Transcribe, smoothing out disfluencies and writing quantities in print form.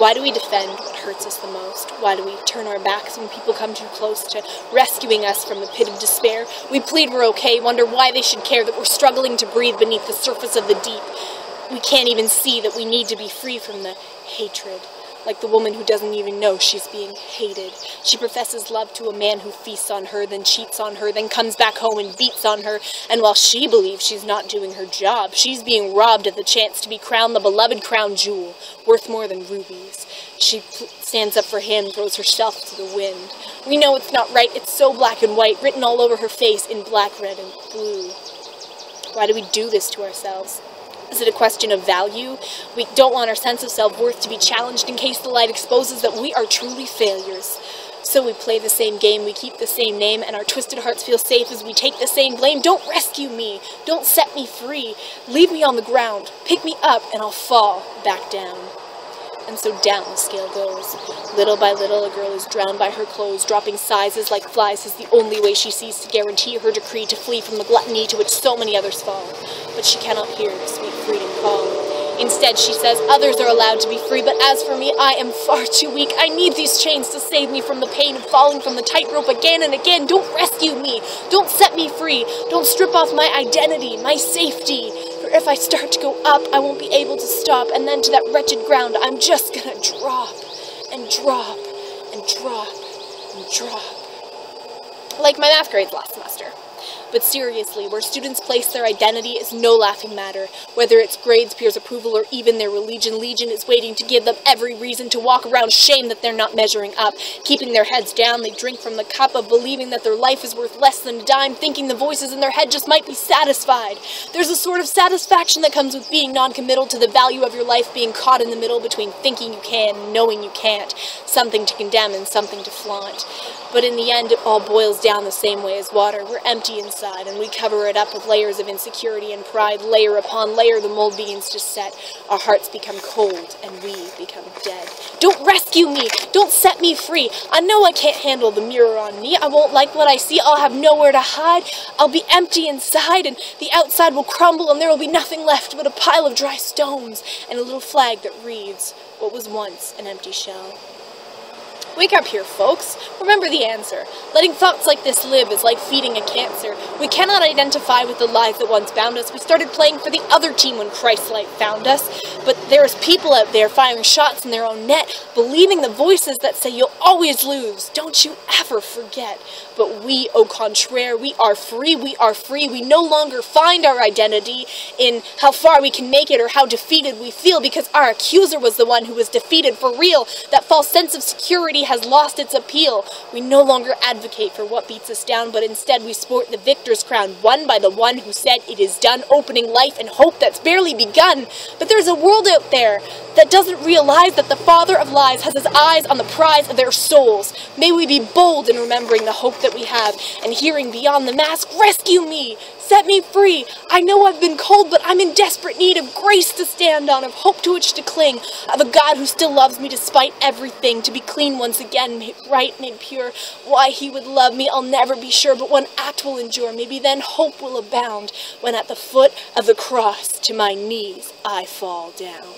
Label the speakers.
Speaker 1: Why do we defend what hurts us the most? Why do we turn our backs when people come too close to rescuing us from the pit of despair? We plead we're okay, wonder why they should care that we're struggling to breathe beneath the surface of the deep. We can't even see that we need to be free from the hatred. Like the woman who doesn't even know she's being hated. She professes love to a man who feasts on her, then cheats on her, then comes back home and beats on her. And while she believes she's not doing her job, she's being robbed of the chance to be crowned the beloved crown jewel, worth more than rubies. She stands up for him, throws herself to the wind. We know it's not right, it's so black and white, written all over her face in black, red, and blue. Why do we do this to ourselves? Is it a question of value? We don't want our sense of self-worth to be challenged in case the light exposes that we are truly failures. So we play the same game, we keep the same name, and our twisted hearts feel safe as we take the same blame. Don't rescue me. Don't set me free. Leave me on the ground. Pick me up, and I'll fall back down. And so down the scale goes. Little by little, a girl is drowned by her clothes, dropping sizes like flies is the only way she sees to guarantee her decree to flee from the gluttony to which so many others fall. But she cannot hear the sweet freedom call. Instead, she says, others are allowed to be free, but as for me, I am far too weak. I need these chains to save me from the pain of falling from the tightrope again and again. Don't rescue me. Don't set me free. Don't strip off my identity, my safety. For if I start to go up, I won't be able to stop, and then to that wretched ground, I'm just gonna drop, and drop, and drop, and drop. Like my math grades last semester. But seriously, where students place their identity is no laughing matter. Whether it's grades, peers' approval, or even their religion, Legion is waiting to give them every reason to walk around shame that they're not measuring up. Keeping their heads down, they drink from the cup of believing that their life is worth less than a dime, thinking the voices in their head just might be satisfied. There's a sort of satisfaction that comes with being non-committal to the value of your life, being caught in the middle between thinking you can and knowing you can't. Something to condemn and something to flaunt. But in the end, it all boils down the same way as water. We're empty inside, and we cover it up with layers of insecurity and pride. Layer upon layer, the mold begins to set. Our hearts become cold, and we become dead. Don't rescue me! Don't set me free! I know I can't handle the mirror on me. I won't like what I see. I'll have nowhere to hide. I'll be empty inside, and the outside will crumble, and there will be nothing left but a pile of dry stones and a little flag that reads, what was once an empty shell. Wake up here, folks. Remember the answer. Letting thoughts like this live is like feeding a cancer. We cannot identify with the lies that once bound us. We started playing for the other team when Christlight found us. But there's people out there firing shots in their own net, believing the voices that say you'll always lose. Don't you ever forget. But we, au contraire, we are free. We are free. We no longer find our identity in how far we can make it or how defeated we feel, because our accuser was the one who was defeated for real. That false sense of security has lost its appeal. We no longer advocate for what beats us down, but instead we sport the victor's crown, won by the one who said it is done, opening life and hope that's barely begun. But there's a world out there that doesn't realize that the father of lies has his eyes on the prize of their souls. May we be bold in remembering the hope that we have and hearing beyond the mask, rescue me, set me free. I know I've been cold, but I'm in desperate need of grace to stand on, of hope to which to cling, of a God who still loves me despite everything, to be clean once again, made right, made pure. Why he would love me, I'll never be sure, but one act will endure. Maybe then hope will abound, when at the foot of the cross to my knees I fall down.